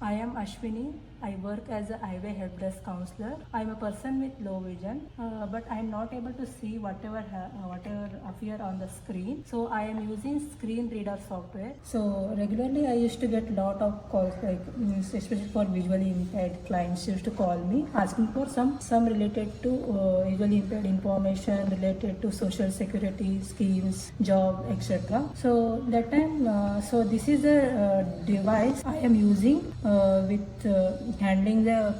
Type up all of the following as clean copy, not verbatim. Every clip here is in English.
I am Ashwini. I work as a highway help desk counselor. I am a person with low vision, but I am not able to see whatever appear on the screen. So I am using screenreader software. So regularly I used to get a lot of calls, especially for visually impaired clients used to call me asking for some related to visually impaired information related to social security schemes, job, etc. So that time, so this is a device I am using with handling the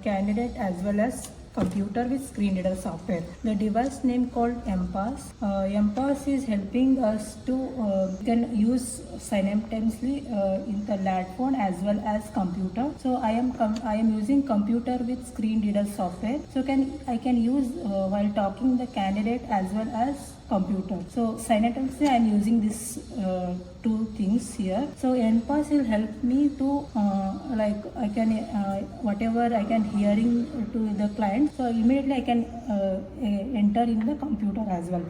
candidate as well as computer with screen reader software. The device name called MPass. MPass is helping us to can use simultaneously in the lap phone as well as computer. So I am using computer with screen reader software. So I can use while talking the candidate as well as computer. So simultaneously I am using this two things here. So NPass will help me to I can whatever I can hearing to the client. So immediately I can enter in the computer as well.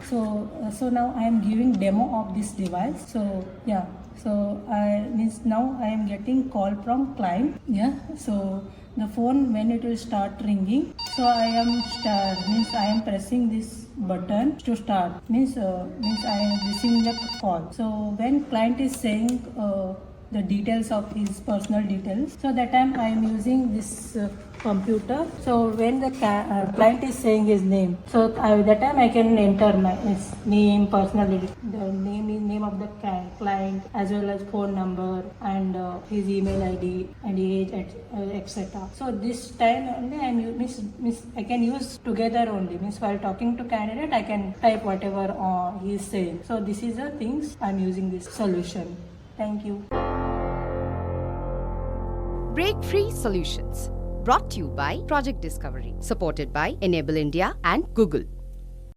So now I am giving demo of this device. So yeah. So now I am getting call from client. Yeah. So the phone when it will start ringing. So I am pressing this button to start. Means I am receiving a call. So when client is saying the details of his personal details, so that time I am using this computer. So when the client is saying his name, so that time I can enter his name, personal the name of the client as well as phone number and his email ID and age, etc. So this time only I can use together only. Means while talking to candidate I can type whatever he is saying. So this is the things I am using this solution. Thank you. Breakfreesolutions, brought to you by Project Discovery, supported by Enable India and Google.